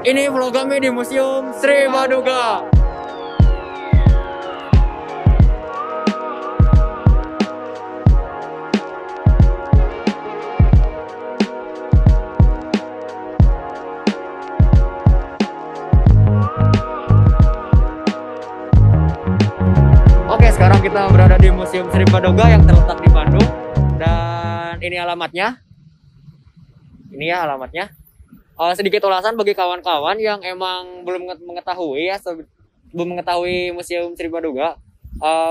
Ini vlog kami di Museum Sri Baduga. Oke, sekarang kita berada di Museum Sri Baduga yang terletak di Bandung. Dan ini alamatnya. Ini ya alamatnya. Sedikit ulasan bagi kawan-kawan yang emang belum mengetahui ya, belum mengetahui Museum Sri Baduga.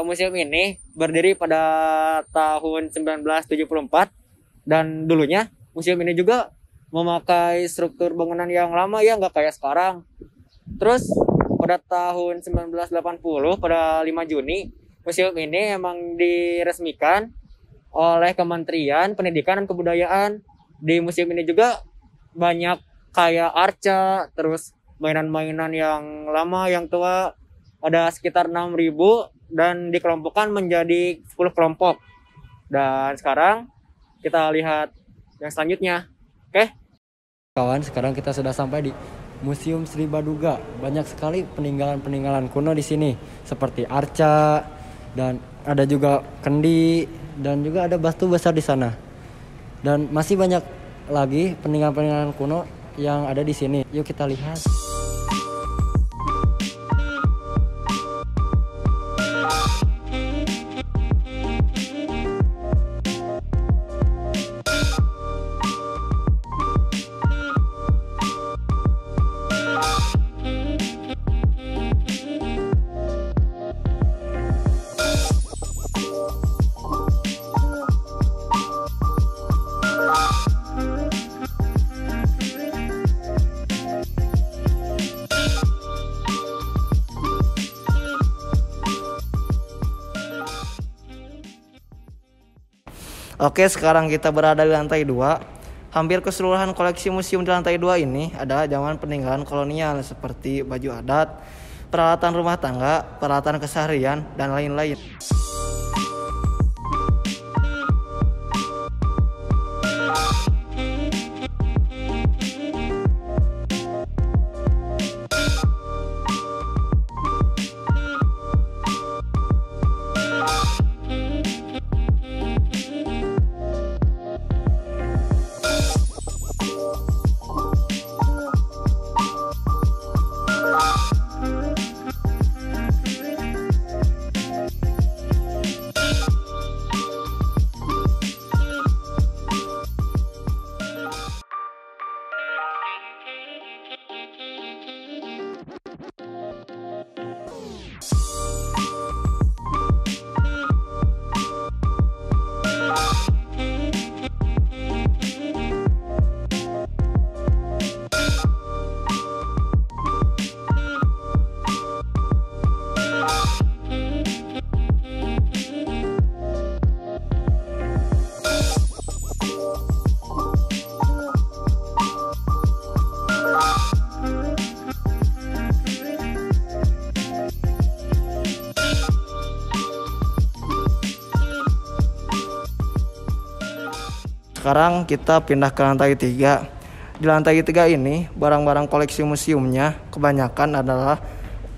Museum ini berdiri pada tahun 1974 dan dulunya museum ini juga memakai struktur bangunan yang lama ya, nggak kayak sekarang. Terus pada tahun 1980 pada 5 Juni museum ini emang diresmikan oleh Kementerian Pendidikan dan Kebudayaan. Di museum ini juga banyak kayak arca, terus mainan-mainan yang lama, yang tua, ada sekitar 6.000 dan dikelompokkan menjadi 10 kelompok. Dan sekarang kita lihat yang selanjutnya. Oke. Kawan, sekarang kita sudah sampai di Museum Sri Baduga. Banyak sekali peninggalan-peninggalan kuno di sini, seperti arca dan ada juga kendi dan juga ada batu besar di sana. Dan masih banyak lagi peninggalan-peninggalan kuno yang ada di sini. Yuk kita lihat. Oke, sekarang kita berada di lantai 2. Hampir keseluruhan koleksi museum di lantai 2 ini adalah zaman peninggalan kolonial seperti baju adat, peralatan rumah tangga, peralatan keseharian, dan lain-lain. Sekarang kita pindah ke lantai 3. Di lantai 3 ini, barang-barang koleksi museumnya kebanyakan adalah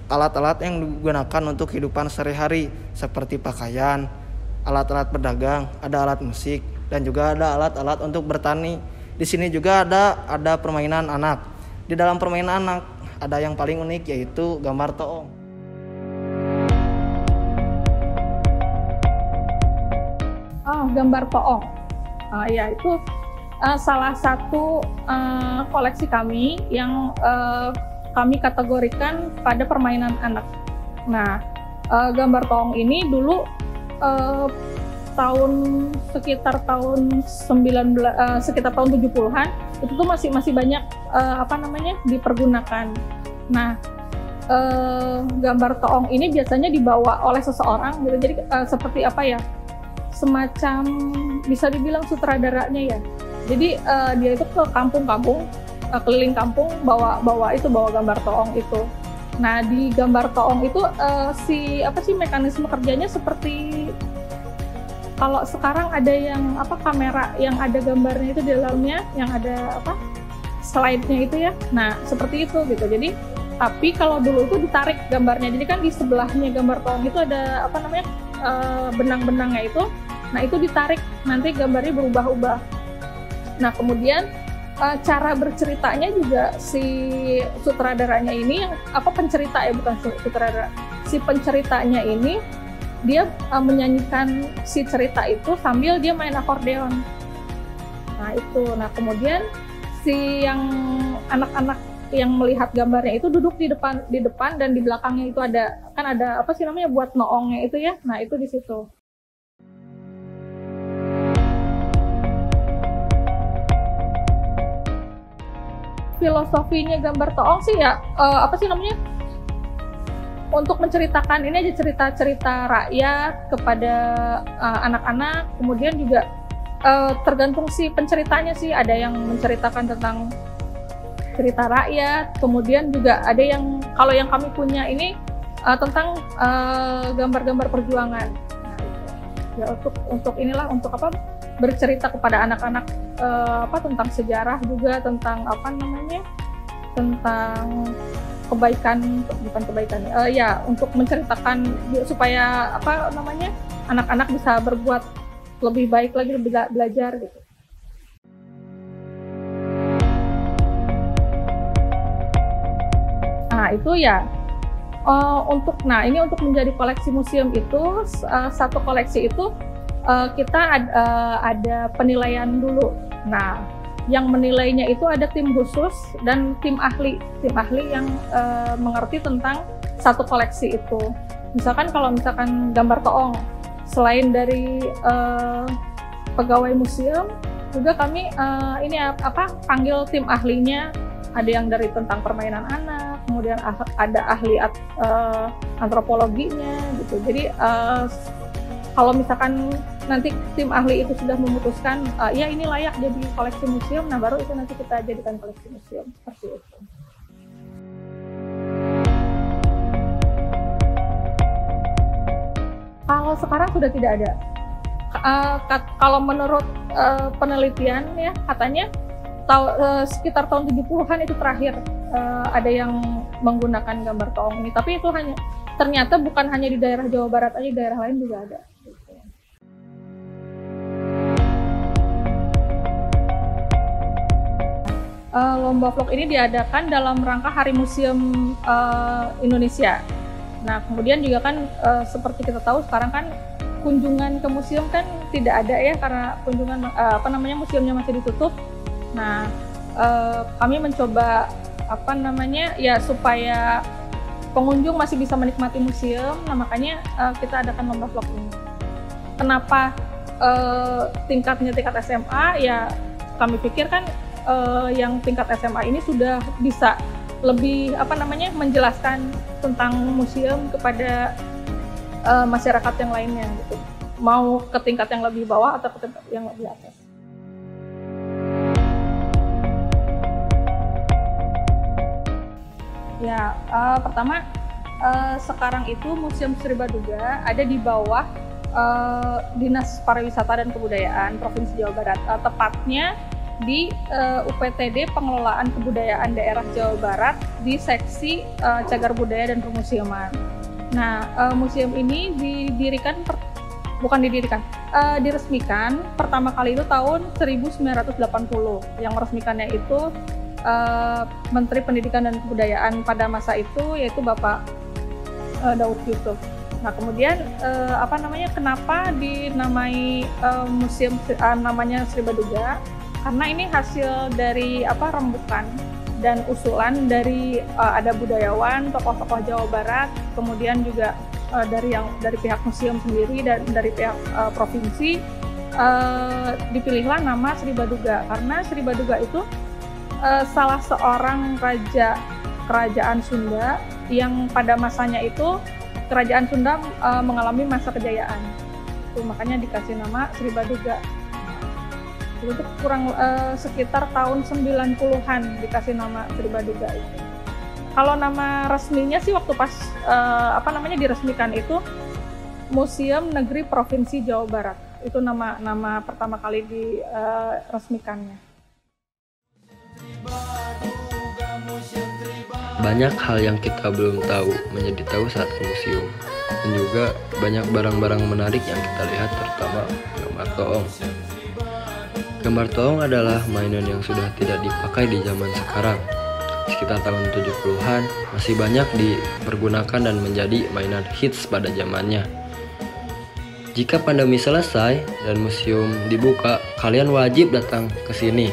alat-alat yang digunakan untuk kehidupan sehari-hari, seperti pakaian, alat-alat berdagang, ada alat musik, dan juga ada alat-alat untuk bertani. Di sini juga ada permainan anak. Di dalam permainan anak ada yang paling unik, yaitu gambar toong. Gambar toong. Ya, itu salah satu koleksi kami yang kami kategorikan pada permainan anak. Nah, gambar toong ini dulu sekitar tahun 70-an itu tuh masih banyak dipergunakan. Nah, gambar toong ini biasanya dibawa oleh seseorang gitu. Jadi seperti apa ya? Semacam bisa dibilang sutradaranya ya. Jadi dia itu ke kampung-kampung, keliling kampung bawa gambar toong itu. Nah, di gambar toong itu mekanisme kerjanya seperti kalau sekarang ada yang kamera yang ada gambarnya itu di dalamnya, yang ada slide-nya itu ya. Nah, seperti itu gitu. Jadi, tapi kalau dulu itu ditarik gambarnya. Jadi kan di sebelahnya gambar toong itu ada apa namanya? Benang-benangnya itu. Nah, itu ditarik, nanti gambarnya berubah-ubah. Nah, kemudian cara berceritanya juga si sutradaranya ini, yang apa pencerita ya, bukan sutradara. Si penceritanya ini dia menyanyikan si cerita itu sambil dia main akordeon. Nah, itu. Nah, kemudian si yang anak-anak yang melihat gambarnya itu duduk di depan dan di belakangnya itu ada apa sih namanya buat noongnya itu ya. Nah, itu di situ. Filosofinya gambar toong sih ya apa sih namanya, untuk menceritakan ini aja cerita-cerita rakyat kepada anak-anak. Kemudian juga tergantung si penceritanya sih, ada yang menceritakan tentang cerita rakyat, kemudian juga ada yang kalau yang kami punya ini tentang gambar-gambar perjuangan. Nah, ya untuk inilah, untuk apa, bercerita kepada anak-anak apa tentang sejarah juga, tentang apa namanya, tentang kebaikan, bukan kebaikan ya, untuk menceritakan supaya apa namanya, anak-anak bisa berbuat lebih baik lagi, lebih belajar gitu. Nah, itu ya ini untuk menjadi koleksi museum itu, satu koleksi itu kita ada penilaian dulu. Nah, yang menilainya itu ada tim khusus dan tim ahli yang mengerti tentang satu koleksi itu. Misalkan kalau misalkan gambar toong, selain dari pegawai museum, juga kami ini panggil tim ahlinya. Ada yang dari tentang permainan anak, kemudian ada ahli antropologinya gitu. Jadi kalau misalkan nanti tim ahli itu sudah memutuskan ya ini layak jadi koleksi museum, nah baru itu nanti kita jadikan koleksi museum, seperti itu. Kalau sekarang sudah tidak ada. Kalau menurut penelitian ya, katanya sekitar tahun 70-an itu terakhir ada yang menggunakan gambar toong ini. Tapi itu ternyata bukan hanya di daerah Jawa Barat aja, di daerah lain juga ada. Lomba vlog ini diadakan dalam rangka Hari Museum Indonesia. Nah, kemudian juga kan seperti kita tahu sekarang kan kunjungan ke museum kan tidak ada ya, karena museumnya masih ditutup. Nah, kami mencoba ya supaya pengunjung masih bisa menikmati museum. Nah, makanya kita adakan lomba vlog ini. Kenapa tingkat SMA? Ya kami pikir kan yang tingkat SMA ini sudah bisa lebih menjelaskan tentang museum kepada masyarakat yang lainnya gitu. Mau ke tingkat yang lebih bawah atau ke tingkat yang lebih atas. Ya, pertama sekarang itu Museum Sri Baduga ada di bawah Dinas Pariwisata dan Kebudayaan Provinsi Jawa Barat, tepatnya di UPTD Pengelolaan Kebudayaan Daerah Jawa Barat di seksi Cagar Budaya dan Permusiuman. Nah, museum ini diresmikan pertama kali itu tahun 1980. Yang meresmikannya itu Menteri Pendidikan dan Kebudayaan pada masa itu, yaitu Bapak Daud Yusuf. Nah, kemudian kenapa dinamai museum namanya Sri Baduga? Karena ini hasil dari rembukan dan usulan dari ada budayawan, tokoh-tokoh Jawa Barat, kemudian juga dari pihak museum sendiri dan dari pihak provinsi, dipilihlah nama Sri Baduga karena Sri Baduga itu salah seorang raja kerajaan Sunda yang pada masanya itu kerajaan Sunda mengalami masa kejayaan. Itu makanya dikasih nama Sri Baduga. Itu kurang sekitar tahun 90-an dikasih nama Sri Baduga itu. Kalau nama resminya sih waktu pas diresmikan itu Museum Negeri Provinsi Jawa Barat. Itu nama pertama kali diresmikannya. banyak hal yang kita belum tahu menjadi tahu saat ke museum. Dan juga banyak barang-barang menarik yang kita lihat, terutama gambar toong. Gambar toong adalah mainan yang sudah tidak dipakai di zaman sekarang. Sekitar tahun 70-an masih banyak dipergunakan dan menjadi mainan hits pada zamannya. Jika pandemi selesai dan museum dibuka, kalian wajib datang ke sini.